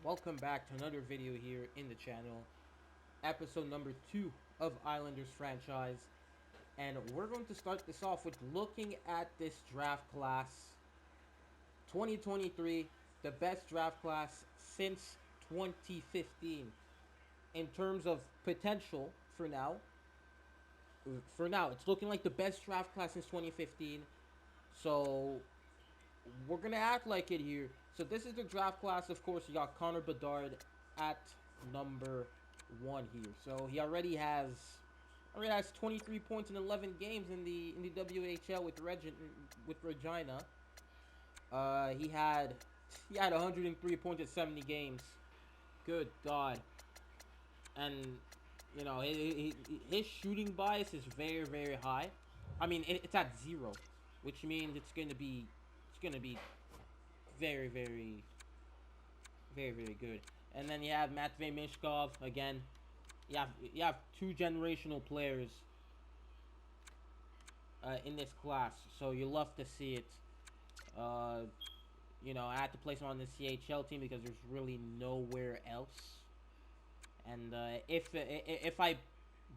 Welcome back to another video here in the channel, episode number 2 of Islanders franchise. And we're going to start this off with looking at this draft class 2023, the best draft class since 2015 in terms of potential. For now it's looking like the best draft class since 2015. So we're gonna act like it here. So this is the draft class. Of course, you got Connor Bedard at number 1 here. So he already has 23 points in 11 games in the WHL with Regina. He had 103 points in 70 games. Good God. And his shooting bias is very, very high. I mean, it's at 0, which means it's gonna be very, very, very, very good. And then you have Matvey Mishkov again. You have two generational players in this class, so you love to see it. Uh, I had to place him on the CHL team because there's really nowhere else. And if I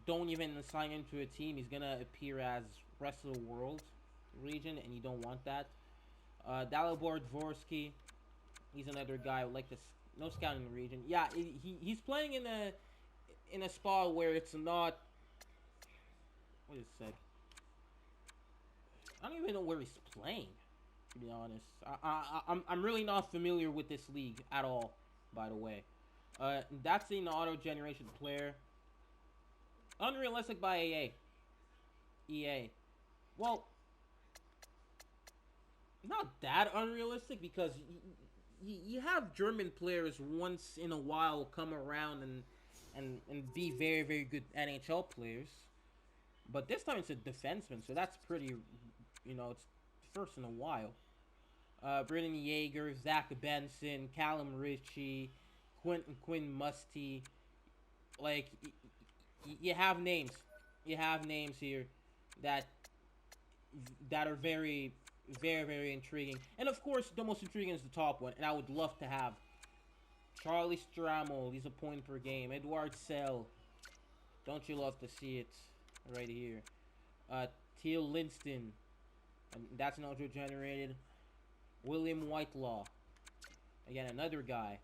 don't even assign him to a team, he's gonna appear as rest of the world region, and you don't want that. Dalibor Dvorsky, he's another guy who like this. No scouting in the region. Yeah, he's playing in a spot where it's not. Wait a sec. I don't even know where he's playing. To be honest, I'm really not familiar with this league at all. By the way, that's an auto generation player. Unrealistic by EA. Well, not that unrealistic because you have German players once in a while come around and be very, very good NHL players. But this time it's a defenseman, so that's pretty, it's first in a while. Brendan Yeager, Zach Benson, Callum Ritchie, Quinn Musty. Like, you have names. You have names here that are very, very, very intriguing. And of course, the most intriguing is the top one. And I would love to have Charlie Stramel. He's a point per game. Edward Sell. Don't you love to see it right here? Teal Linston. That's an auto-generated. William Whitelaw. Again, another guy.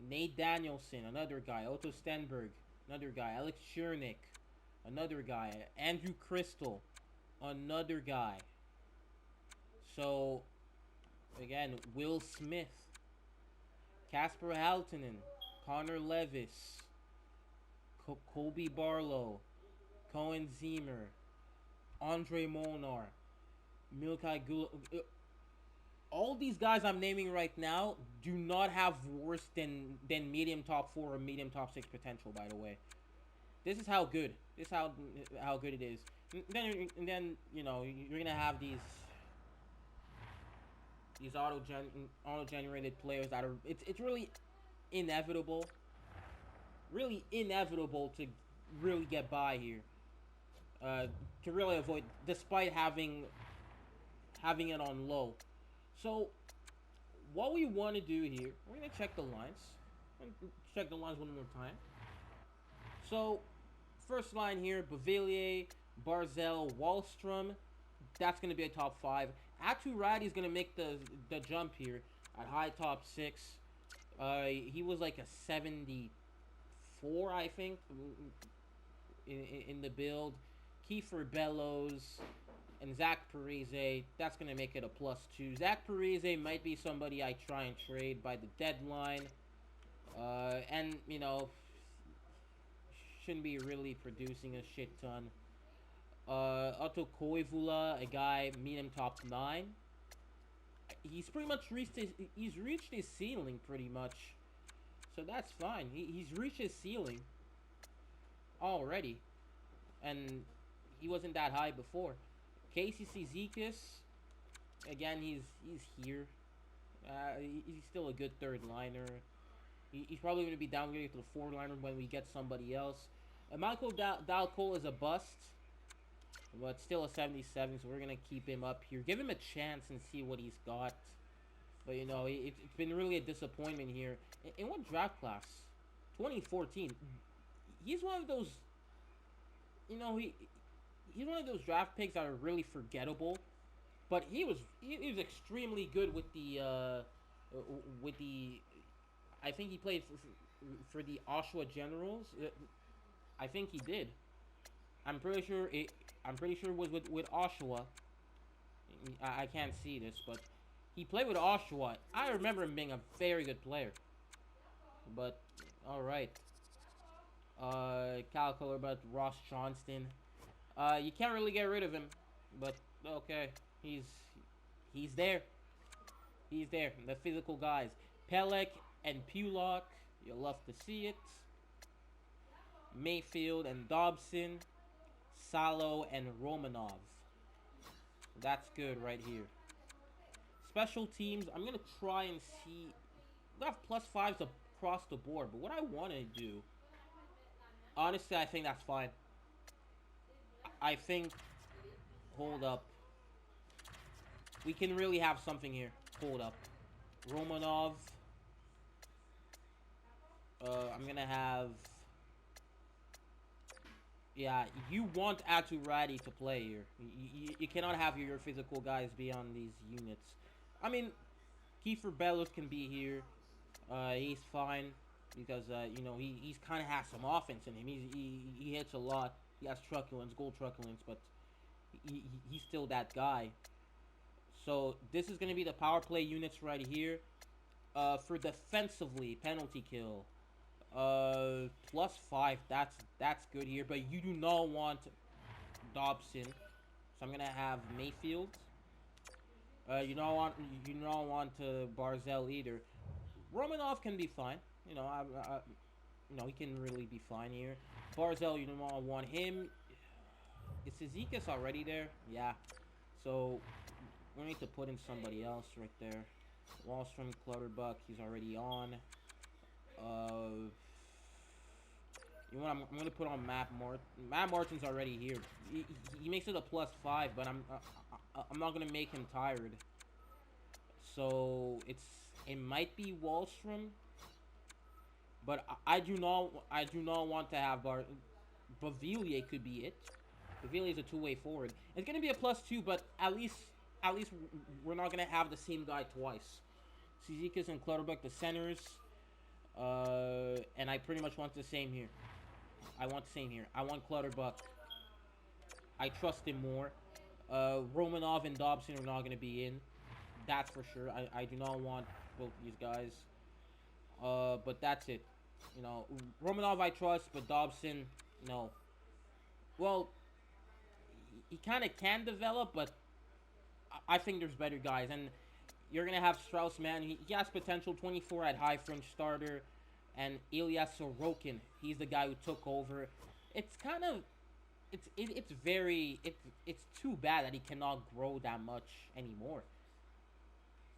Nate Danielson. Another guy. Otto Stenberg. Another guy. Alex Chernick. Another guy. Andrew Crystal. Another guy. So, again, Will Smith, Kasper Haltinen, Connor Levis, Colby Barlow, Cohen Zimmer, Andre Molnar, Milkai Gul. All these guys I'm naming right now do not have worse than medium top 4 or medium top 6 potential, by the way. This is how good. This is how good it is. And then you're gonna have these auto-generated players that are it's really inevitable to really get by here, to really avoid, despite having it on low. So what we want to do here, we're gonna check the lines. Check the lines one more time. So first line here: Bavilier, Barzell, Wallstrom. That's going to be a top 5. Atu Radi's going to make the jump here at high top 6. He was like a 74, I think, in the build. Kiefer Bellows and Zach Parise. That's going to make it a +2. Zach Parise might be somebody I try and trade by the deadline. And, shouldn't be really producing a shit ton. Otto Koivula, a guy, medium top 9. He's pretty much reached his ceiling, pretty much. So that's fine. He's reached his ceiling already. And he wasn't that high before. Casey Cizikas, again, he's here. He's still a good third liner. He's probably going to be downgraded to the 4 liner when we get somebody else. Michael Dalcol is a bust, but still a 77, so we're going to keep him up here. Give him a chance and see what he's got. But you know, it's been really a disappointment here. In what draft class? 2014. He's one of those. You know, he's one of those draft picks that are really forgettable. But he was extremely good with the. I think he played for the Oshawa Generals. I think he did. I'm pretty sure it. I'm pretty sure it was with Oshawa. I can't see this, but he played with Oshawa. I remember him being a very good player. But all right. Cal Color, but Ross Johnston. You can't really get rid of him, but okay, he's there. He's there. The physical guys, Pelech and Pulak. You'll love to see it. Mayfield and Dobson, Salo and Romanov. That's good right here. Special teams. I'm gonna try and see. We have plus fives across the board, but what I want to do, honestly, I think that's fine. I think. Hold up. We can really have something here. Hold up. Romanov. I'm gonna have. Yeah, you want Aturati to play here. You cannot have your physical guys be on these units. I mean, Kiefer Bellows can be here. He's fine because you know he's kind of has some offense in him. He hits a lot. He has truculence, goal truculence, but he's still that guy. So this is gonna be the power play units right here. For defensively, penalty kill. Plus 5. That's good here, but you do not want Dobson, so I'm gonna have Mayfield. You don't want Barzell either. Romanov can be fine. You know, you know, he can really be fine here. Barzell, you don't want him. Is Zizekas already there? Yeah. So we need to put in somebody else right there. Wallstrom, Clutterbuck, he's already on. You know what? I'm gonna put on Matt Martin. Matt Martin's already here. He makes it a plus 5, but I'm not gonna make him tired. So it might be Wallstrom, but I do not want to have Bavilier could be it. Bavilier is a two-way forward. It's gonna be a plus 2, but at least we're not gonna have the same guy twice. Zizekas and Clutterbuck, the centers. And I pretty much want the same here. I want Clutterbuck. I trust him more. Romanov and Dobson are not going to be in. That's for sure. I do not want both these guys. But that's it. You know, Romanov I trust, but Dobson, no. Well, he kind of can develop, but I think there's better guys. And you're going to have Strauss-Mann. He has potential, 24 at high French starter. And Ilya Sorokin, he's the guy who took over. It's kind of, it's too bad that he cannot grow that much anymore.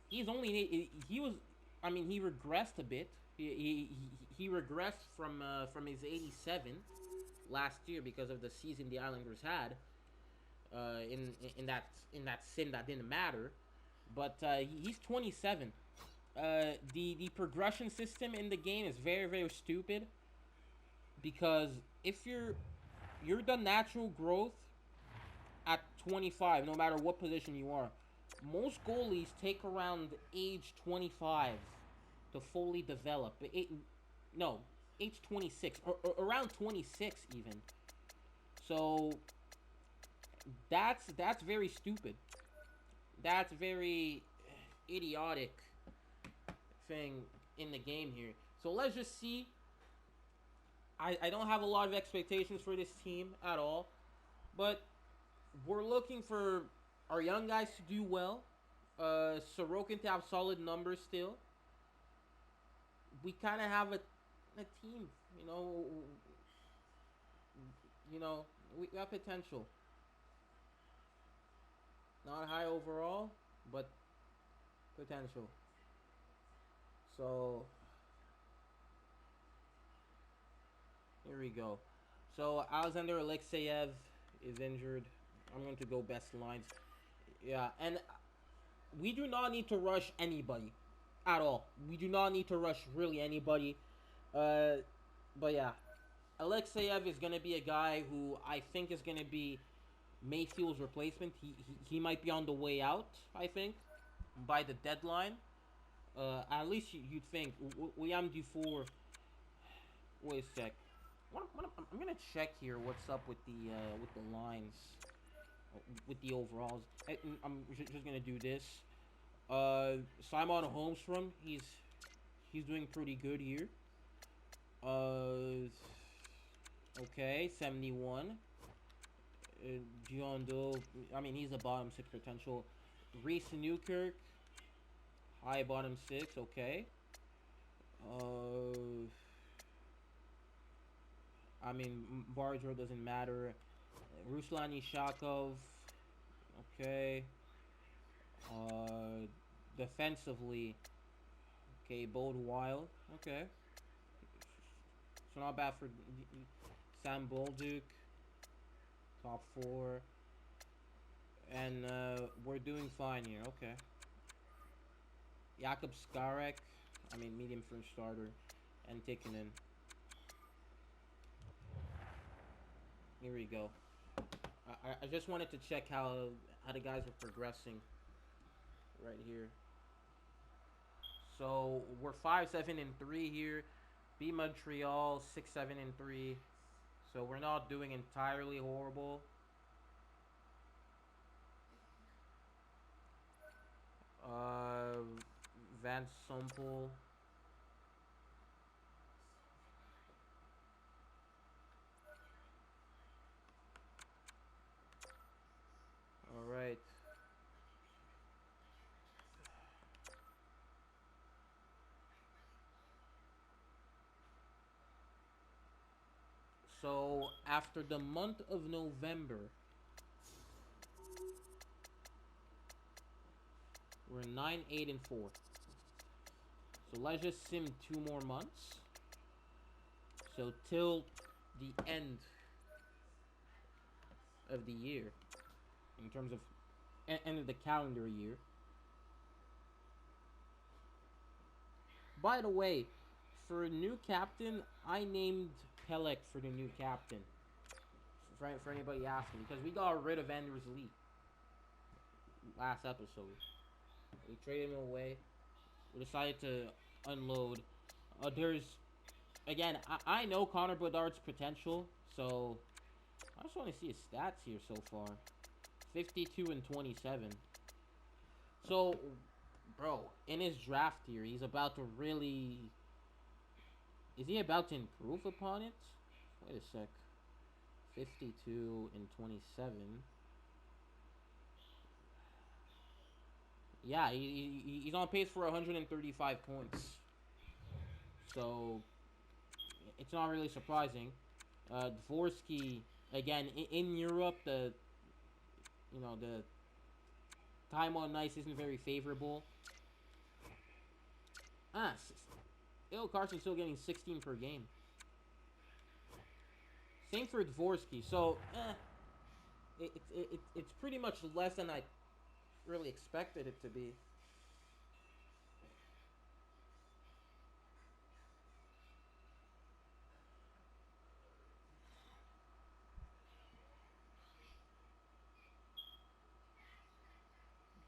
He regressed a bit. He regressed from his 87 last year because of the season the Islanders had. In that sin that didn't matter. But he's 27. The progression system in the game is very, very stupid. Because if you're the natural growth at 25, no matter what position you are. Most goalies take around age 25 to fully develop. Age 26 or around 26 even. So that's very stupid. That's very idiotic thing in the game here. So let's just see. I don't have a lot of expectations for this team at all, but we're looking for our young guys to do well. Sorokin to have solid numbers still. We kind of have a team, we got potential. Not high overall, but potential. So here we go. So Alexander Alexeyev is injured. I'm going to go best lines. Yeah, and we do not need to rush anybody. at all. We do not need to rush really anybody. Uh, but yeah, Alexeyev is gonna be a guy who I think is gonna be Mayfield's replacement. He might be on the way out. I think by the deadline. At least you'd think. William Dufour. Wait a sec. I'm gonna check here what's up with the lines, with the overalls. I'm just gonna do this. Simon Holmstrom, he's doing pretty good here. Okay, 71. John Doe, I mean he's a bottom six potential. Reese Newkirk, high bottom six. Okay. I mean Barger doesn't matter. Ruslan Ishakov. Okay. Defensively, okay, Bold Wild. Okay. So not bad for Sam Bolduc. Top four. And we're doing fine here. Okay. Jakub Skarek. I mean, medium French starter. And Tikkanen. Here we go. I just wanted to check how the guys are progressing right here. So we're 5-7-3 here. B Montreal 6-7-3. So we're not doing entirely horrible. Van Sompel. All right. So after the month of November, we're 9-8-4. So let's just sim 2 more months. So till the end of the year, in terms of end of the calendar year. By the way, for a new captain, I named Pelech for the new captain. For anybody asking, because we got rid of Anders Lee last episode. We traded him away. We decided to unload. There's, again, I know Connor Bedard's potential, so I just want to see his stats here so far. 52 and 27. So, bro, in his draft here, he's about to really... Is he about to improve upon it? Wait a sec. 52 and 27. Yeah, he's on pace for 135 points. So, it's not really surprising. Dvorsky, again, in Europe, the time on ice isn't very favorable. Ilya Carson's still getting 16 per game. Same for Dvorsky. So, it's pretty much less than I really expected it to be.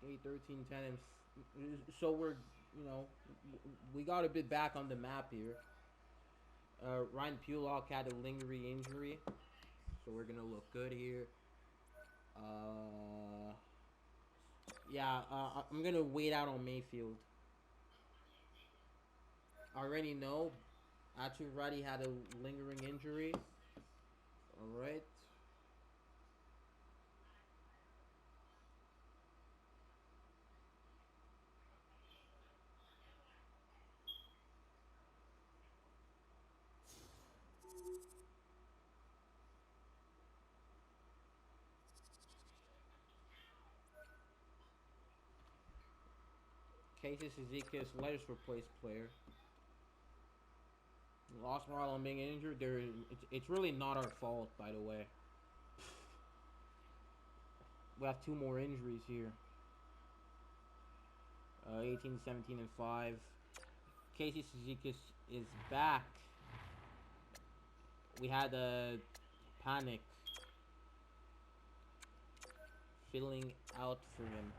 Eight, 13, 10, and so we're, we got a bit back on the map here. Ryan Pulock had a lingering injury, so we're gonna look good here. Yeah, I'm gonna wait out on Mayfield. I already know Aturati had a lingering injury. Alright. Casey Zizekas, let's replace player. Lost morale on being injured. It's really not our fault, by the way. We have 2 more injuries here. 18, 17, and 5. Casey Suzuki is back. We had a panic filling out for him.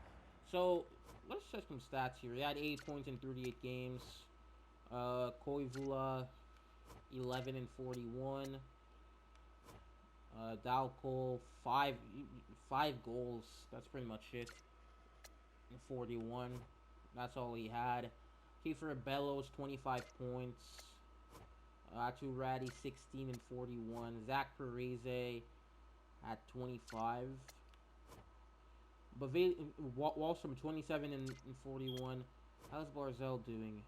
So let's check some stats here. He had 8 points in 38 games. Koivula, 11 and 41. Dalco, five goals. That's pretty much it. 41. That's all he had. Kiefer Bellows, 25 points. Atu Ratty, 16 and 41. Zach Parise at 25. But Wallstrom, 27 and 41. How's Barzell doing?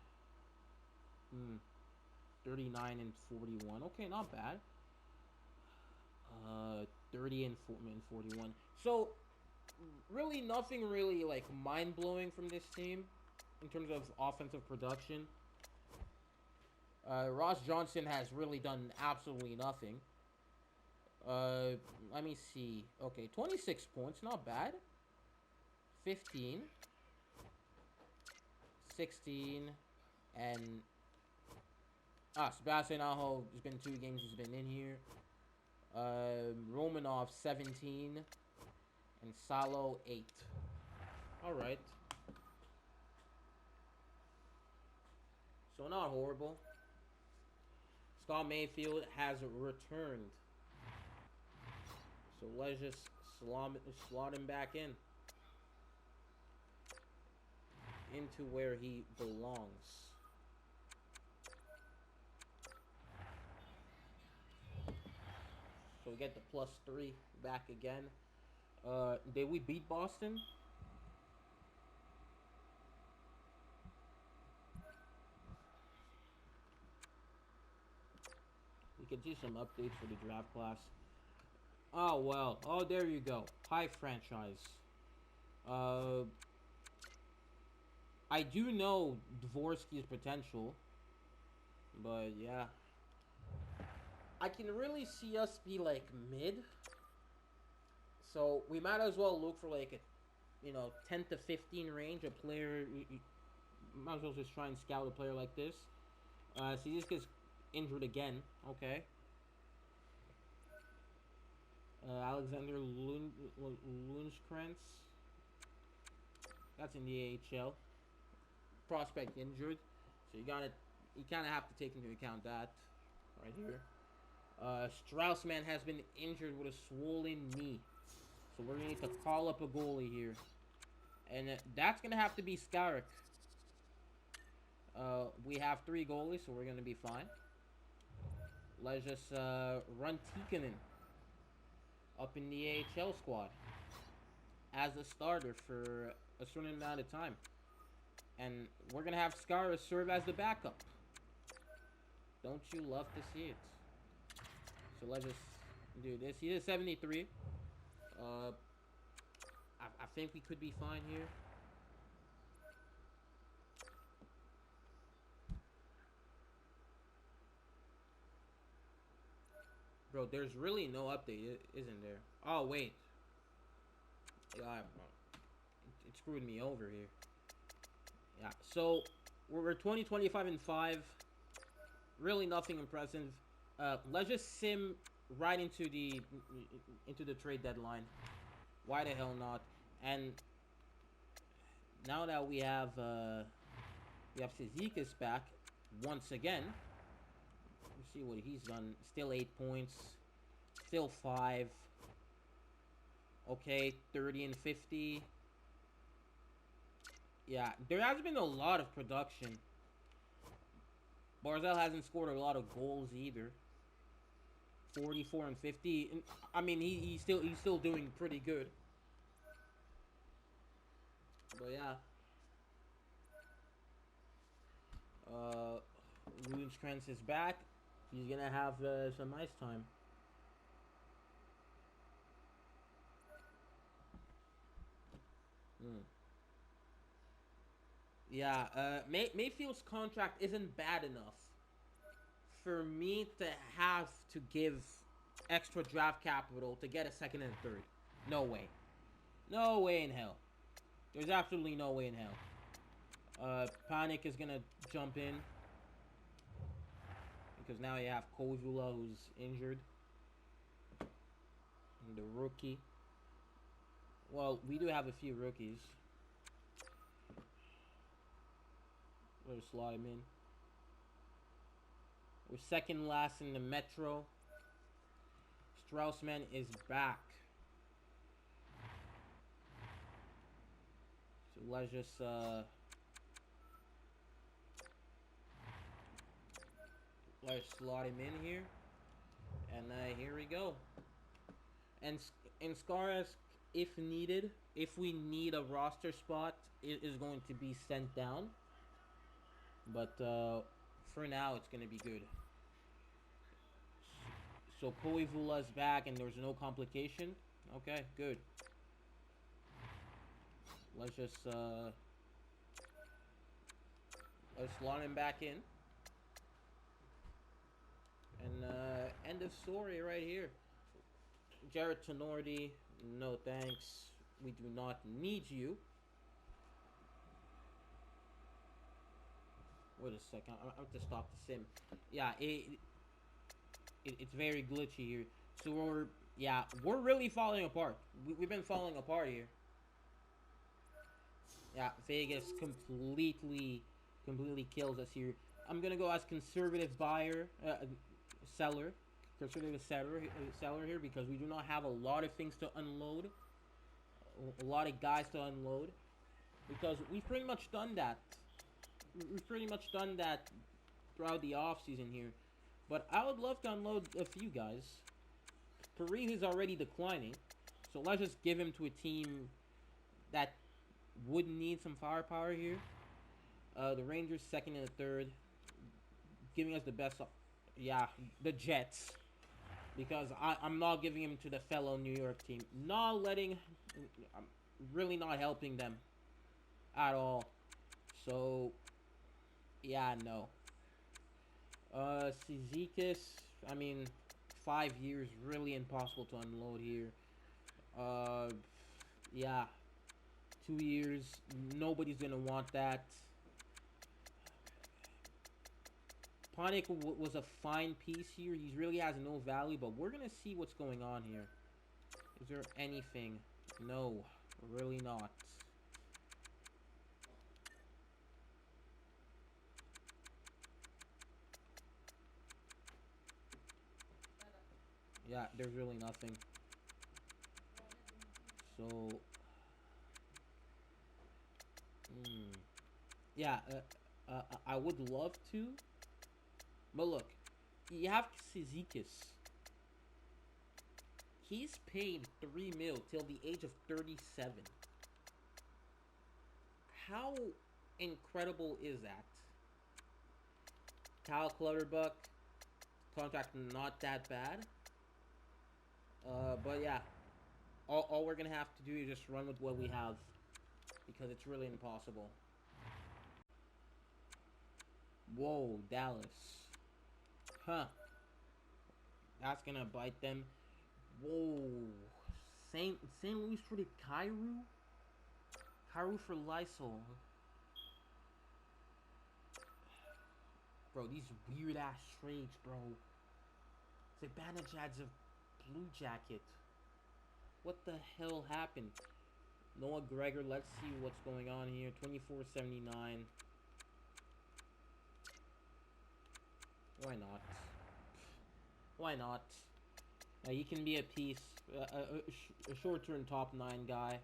39 and 41. Okay, not bad. 30 and 41. So, really nothing really, like, mind-blowing from this team in terms of offensive production. Ross Johnson has really done absolutely nothing. Let me see. Okay, 26 points, not bad. 15, 16, and Sebastian Aho, there's been 2 games he's been in here. Romanov, 17, and Salo, 8. Alright. So not horrible. Scott Mayfield has returned. So let's just slot him back in. Into where he belongs. So we get the +3 back again. Did we beat Boston? We can see some updates for the draft class. Oh, well. Oh, there you go. Hi, franchise. I do know Dvorsky's potential. But, yeah. I can really see us be, like, mid. So, we might as well look for, like, a, 10 to 15 range. A player, might as well just try and scout a player like this. See, this gets injured again. Okay. Alexander Lundskreutz. That's in the AHL. Prospect injured. So you kind of have to take into account that right here. Straussman has been injured with a swollen knee. So we're going to need to call up a goalie here. And that's going to have to be Skarek. We have 3 goalies, so we're going to be fine. Let's just run Tikkanen up in the AHL squad as a starter for a certain amount of time. And we're going to have Skara serve as the backup. Don't you love to see it? So let's just do this. He is 73. I think we could be fine here. Bro, there's really no update, isn't there? Oh, wait. Yeah, it screwed me over here. Yeah, so we're 20, 25, and 5. Really nothing impressive. Let's just sim right into the trade deadline. Why the hell not? And now that we have Cizikas back once again. Let's see what he's done. Still 8 points. Still 5. Okay, 30 and 50. Yeah, there has been a lot of production. Barzell hasn't scored a lot of goals either. 44 and 50. And, I mean, he's still doing pretty good. But yeah. Lundskreutz is back. He's gonna have some ice time. Yeah, Mayfield's contract isn't bad enough for me to have to give extra draft capital to get a second and a third. No way. No way in hell. There's absolutely no way in hell. Panic is gonna jump in because now you have Kovula who's injured. And the rookie. Well, we do have a few rookies. We'll slot him in. We're second last in the Metro. Straussman is back. So let's just let's slot him in here. And here we go. And Skaras, if needed, if we need a roster spot, it is going to be sent down. But for now, it's going to be good. So Koivula's back and there's no complication. Okay, good. Let's just let's slot him back in. And end of story right here. Jared Tenorti, no thanks. We do not need you. Wait a second. I have to stop the sim. Yeah, it's very glitchy here. So we're really falling apart. We've been falling apart here. Yeah, Vegas completely kills us here. I'm gonna go as conservative conservative seller here because we do not have a lot of things to unload, a lot of guys to unload, because we've pretty much done that. We've pretty much done that throughout the off season here. But I would love to unload a few guys. Paris is already declining, so let's just give him to a team that would need some firepower here. The Rangers second and the third, giving us the best. Yeah, the Jets, because I'm not giving him to the fellow New York team. I'm really not helping them at all. So yeah, no. Cizikas, I mean, 5 years, really impossible to unload here. Yeah, 2 years, nobody's gonna want that. Panik was a fine piece here. He really has no value, but we're gonna see what's going on here. Is there anything? No, really not. Yeah, there's really nothing. So, yeah, I would love to, but look, you have Cizikas. He's paid $3 million till the age of 37. How incredible is that? Kyle Clutterbuck, contract not that bad. But yeah, all we're gonna have to do is just run with what we have, because it's really impossible. Whoa, Dallas. Huh. That's gonna bite them. Whoa. St. Louis for the Kairu? Kairu for Lysol. Bro, these weird ass trades, bro. Zibanejad's a Blue Jacket. What the hell happened? Noah Gregor, let's see what's going on here. 24.79. Why not? Why not? He can be a piece, a short-term top 9 guy.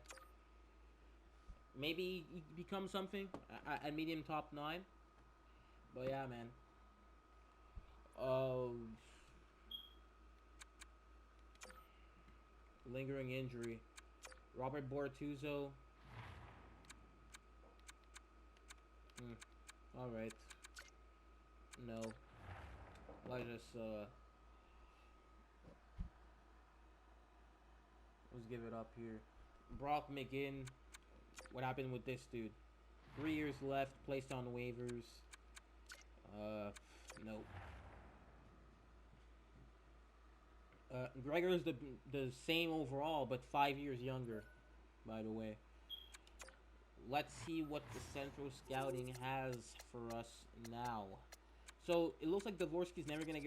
Maybe he becomes something at medium top 9. But yeah, man. Lingering injury. Robert Bortuzzo. Alright. No. Let's just, let's give it up here. Brock McGinn. What happened with this dude? 3 years left, placed on waivers. Nope. Gregor's the same overall, but 5 years younger, by the way. Let's see what the Central Scouting has for us now. So it looks like Dvorsky's never gonna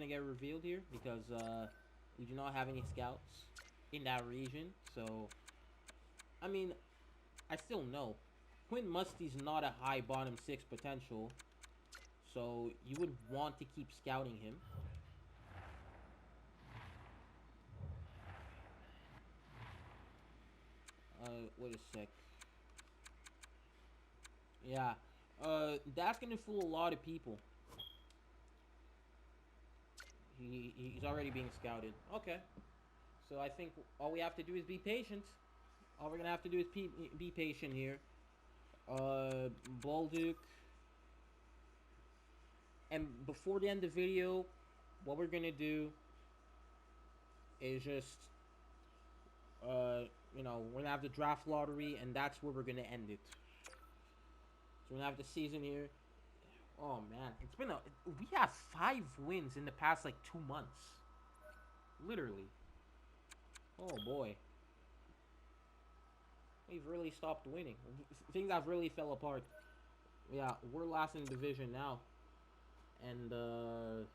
get revealed here because we do not have any scouts in that region. So I mean, I still know Quinn Musty's not a high bottom six potential, so you would want to keep scouting him. Wait a sec. Yeah, that's gonna fool a lot of people. He's already being scouted. Okay, so I think all we have to do is be patient. All we're gonna have to do is be patient here. Bolduc. And before the end of the video, what we're gonna do is just, we're gonna have the draft lottery, and that's where we're gonna end it. So we're gonna have the season here. Oh man, we have 5 wins in the past like 2 months, literally. Oh boy, we've really stopped winning. Things have really fell apart. Yeah, we're last in the division now, and are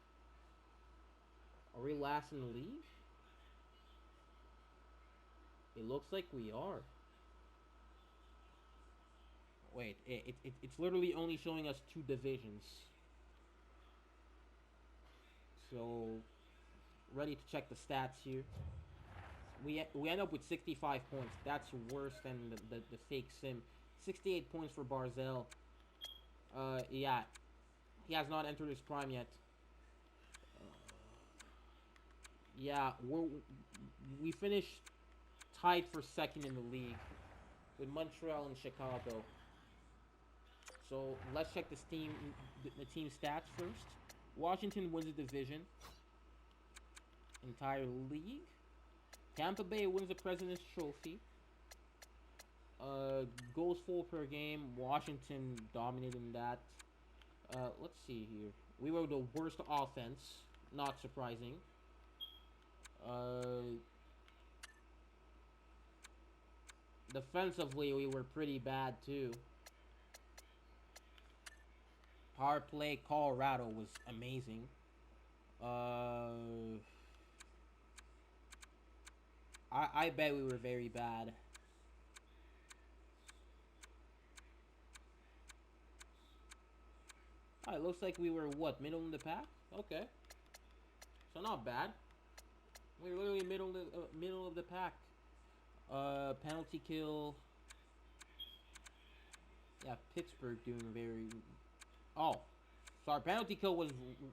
we last in the league? It looks like we are. Wait, it's literally only showing us 2 divisions. So, ready to check the stats here. We end up with 65 points. That's worse than the fake sim. 68 points for Barzell. Yeah. He has not entered his prime yet. Yeah, we finished tied for second in the league with Montreal and Chicago. So let's check the team stats first. Washington wins the division, entire league. Tampa Bay wins the President's Trophy. Goals for per game. Washington dominating that. Let's see here. We were the worst offense. Not surprising. Defensively, we were pretty bad too. Power play, Colorado was amazing. I bet we were very bad. It looks like we were what, middle in the pack? Okay, so not bad. We're literally middle of the pack. Penalty kill. Yeah, Pittsburgh doing very. Oh, so our penalty kill was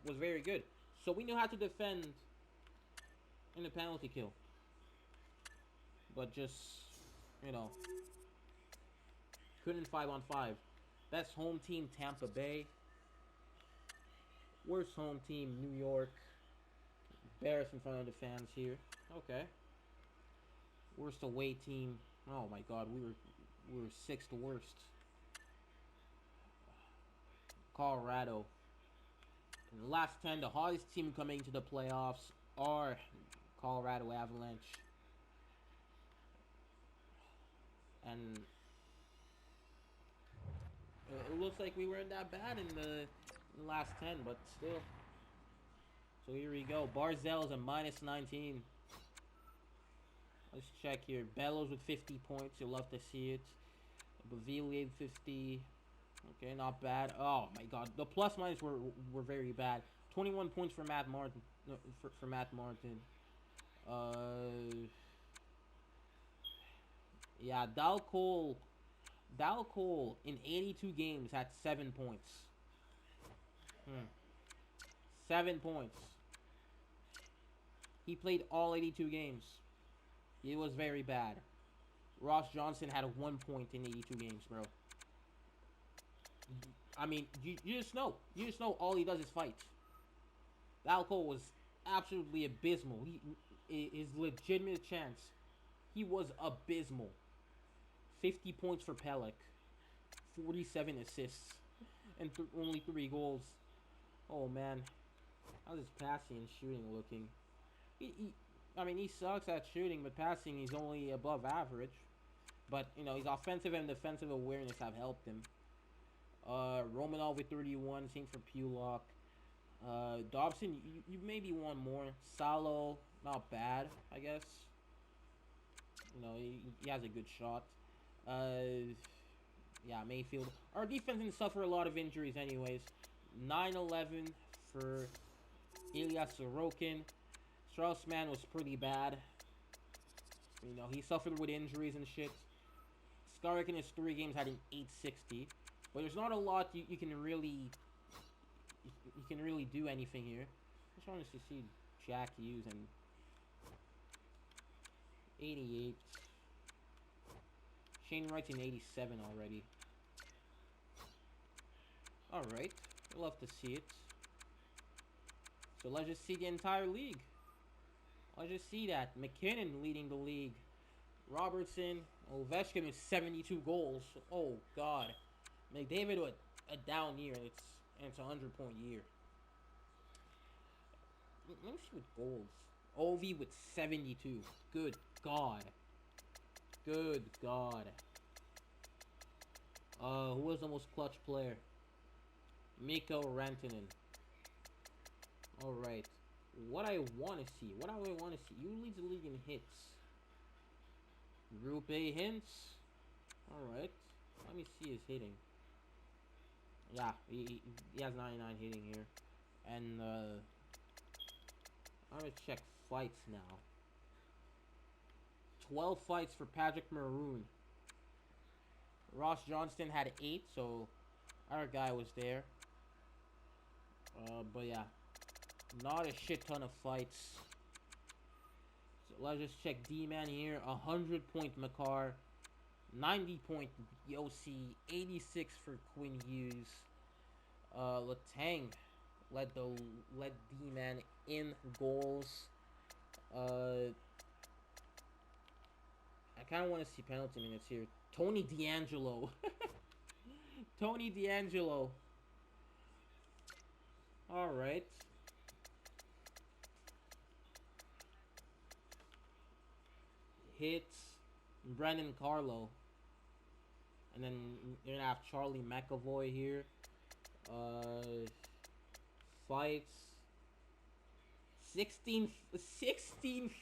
very good. So we knew how to defend in the penalty kill, but just couldn't 5-on-5. Best home team Tampa Bay. Worst home team New York. Bears in front of the fans here. Okay. Worst away team. Oh my God, we were 6th worst. Colorado. In the last 10, the hottest team coming into the playoffs are Colorado Avalanche. And it looks like we weren't that bad in the last 10, but still. So here we go. Barzell's a -19. Let's check here. Bellows with 50 points. You'll love to see it. Bavilier 50. Okay, not bad. Oh my God, the plus minus were very bad. 21 points for Matt Martin. No, for Matt Martin. Yeah, Dal Cole in 82 games had 7 points. 7 points. He played all 82 games. It was very bad. Ross Johnson had 1 point in 82 games, bro. I mean, you just know. You just know all he does is fight. Dal Cole was absolutely abysmal. His legitimate chance. He was abysmal. 50 points for Pelech. 47 assists. And only 3 goals. Oh, man. How's his passing and shooting looking? I mean, he sucks at shooting, but passing he's only above average. But, you know, his offensive and defensive awareness have helped him. Romanov with 31, same for Pulak. Dobson, you maybe want more. Salo, not bad, I guess. You know, he has a good shot. Yeah, Mayfield. Our defense didn't suffer a lot of injuries anyways. 9-11 for Ilya Sorokin. Straussman was pretty bad. You know, he suffered with injuries and shit. Skarik in his 3 games had an 860. But there's not a lot you can really do anything here. I just wanted to see Jack Hughes and 88. Shane Wright's in 87 already. Alright. I'd love to see it. So let's just see the entire league. Let's just see that. McKinnon leading the league. Robertson. Ovechkin with 72 goals. Oh, God. McDavid with a down year. It's a 100-point year. Let me see with goals. Ovi with 72. Good God. Good God. Who was the most clutch player? Mikko Rantanen. Alright. What I want to see. What do I want to see? You lead the league in hits. Group A hints. Alright. Let me see his hitting. Yeah, he has 99 hitting here. And, I'm going to check fights now. 12 fights for Patrick Maroon. Ross Johnston had 8, so our guy was there. But yeah, not a shit ton of fights. So let's just check D-Man here. 100-point Makar. 90-point Yossi. 86 for Quinn Hughes. Letang led D-Man in goals. I kind of want to see penalty minutes here. Tony DeAngelo. Tony DeAngelo. Alright. Hits. Brendan Carlo. And then you're going to have Charlie McAvoy here. Fights. 16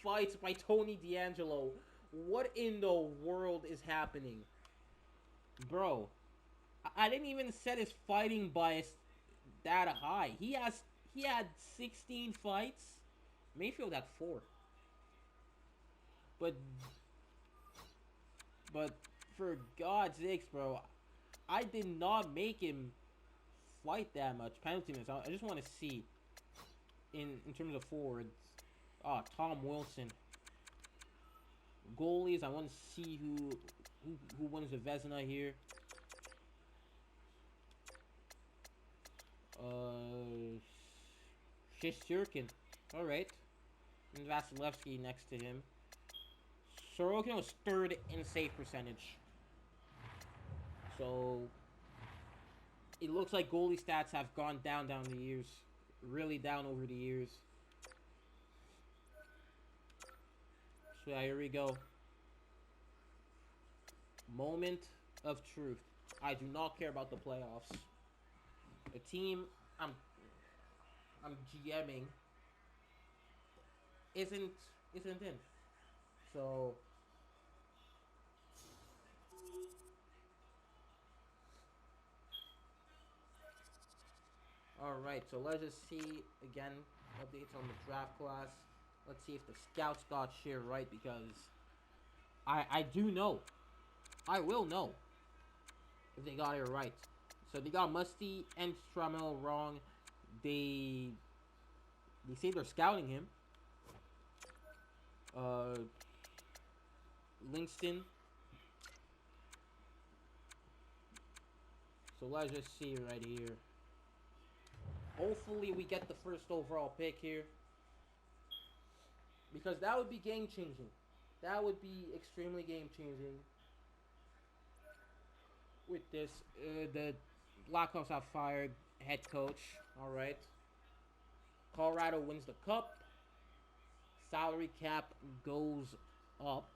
fights by Tony DeAngelo. What in the world is happening? Bro, I didn't even set his fighting bias that high. He had 16 fights. Mayfield had 4. But for God's sakes, bro, I did not make him fight that much. Penalty minutes. I just want to see in terms of forwards. Tom Wilson. Goalies, I want to see who wins the Vezina here. Shesterkin. Alright. And Vasilevsky next to him. Sorokin was 3rd in save percentage. So it looks like goalie stats have gone down the years. Really down over the years. So yeah, here we go. Moment of truth. I do not care about the playoffs. The team I'm GMing isn't in. So alright, so let's just see again updates on the draft class. Let's see if the scouts got shit right, because I do know. I will know if they got it right. So they got Musty and Stramel wrong. They say they're scouting him. Livingston. So let's just see right here. Hopefully we get the first overall pick here, because that would be game changing. That would be extremely game changing. With this, the Blackhawks have fired head coach. All right. Colorado wins the cup. Salary cap goes up.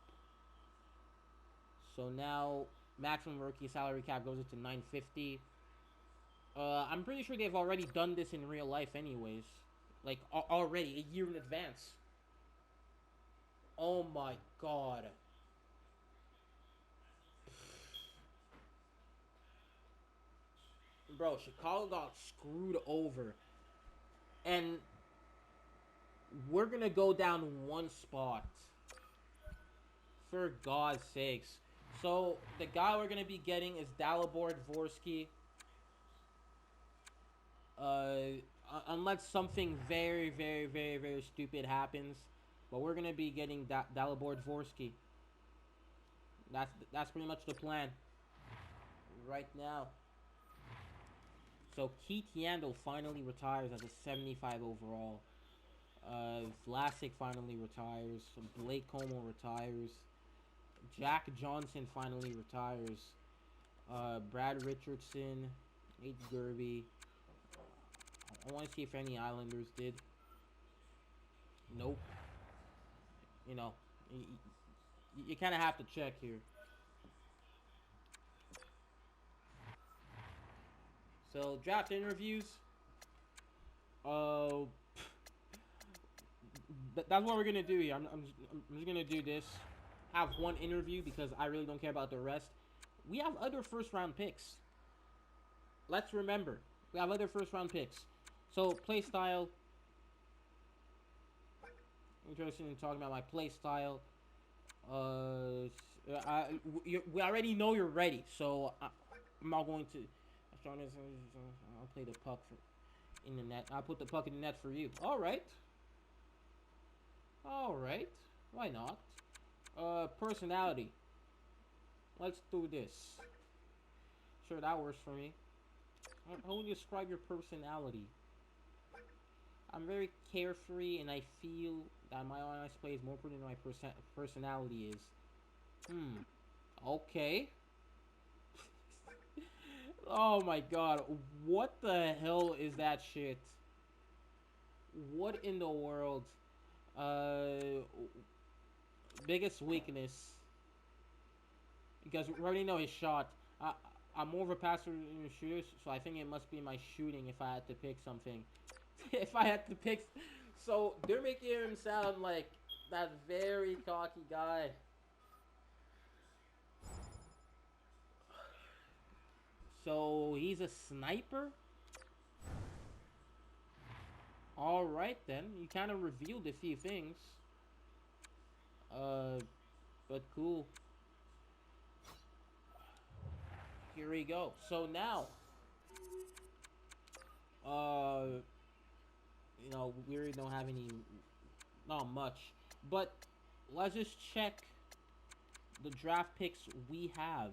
So now maximum rookie salary cap goes into 950. I'm pretty sure they've already done this in real life anyways. Like, already, a year in advance. Oh my god. Bro, Chicago got screwed over. And we're gonna go down one spot. For God's sakes. So, the guy we're gonna be getting is Dalibor Dvorsky. Unless something very, very, very, very stupid happens. But we're gonna be getting Dalibor Dvorsky. That's pretty much the plan. Right now. So Keith Yandel finally retires as a 75 overall. Vlasic finally retires. Blake Como retires. Jack Johnson finally retires. Brad Richardson. Nate Gerby. I want to see if any Islanders did. Nope. You know, you kind of have to check here. So, draft interviews. That's what we're going to do here. I'm just going to do this. Have one interview because I really don't care about the rest. We have other first-round picks. Let's remember. We have other first-round picks. So, play style. Interested in talking about my play style. We already know you're ready. So, I'm not going to... I'll play the puck in the net. I'll put the puck in the net for you. Alright. Alright. Why not? Personality. Let's do this. Sure, that works for me. How would you describe your personality? I'm very carefree, and I feel that my honest play is more important than my personality is. Okay. Oh my god. What the hell is that shit? What in the world? Biggest weakness. Because we already know his shot. I'm more of a passer than a shooter, so I think it must be my shooting if I had to pick something. If I had to pick... So, they're making him sound like that very cocky guy. So, he's a sniper? Alright then, you kind of revealed a few things. But cool. Here we go. So now, you know, we really don't have any, not much, but let's just check the draft picks we have.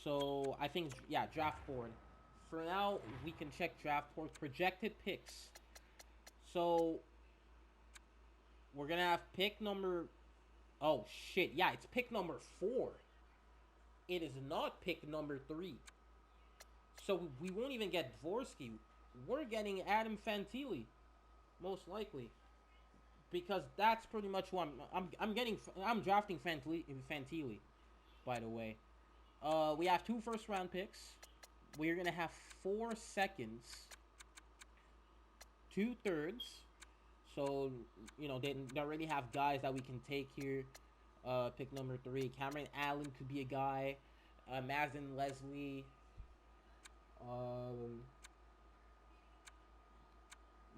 So I think, yeah, draft board. For now, we can check draft board projected picks. So we're gonna have pick number. Oh shit! Yeah, it's pick number 4. It is not pick number 3. So we won't even get Dvorsky. We're getting Adam Fantilli, most likely, because that's pretty much who I'm drafting Fantilli, by the way. We have 2 first-round picks. We're gonna have 4 seconds, 2 thirds. So you know they already have guys that we can take here. Pick number 3. Cameron Allen could be a guy. Mazin Leslie.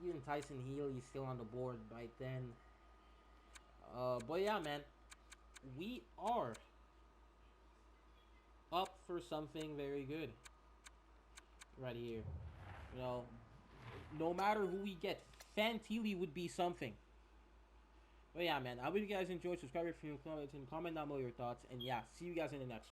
Even Tyson Healy is still on the board right then. But yeah, man. We are up for something very good. Right here. You know, no matter who we get, Fantilli would be something. But yeah, man, I hope you guys enjoyed. Subscribe if you comment and comment down below your thoughts. And yeah, see you guys in the next one.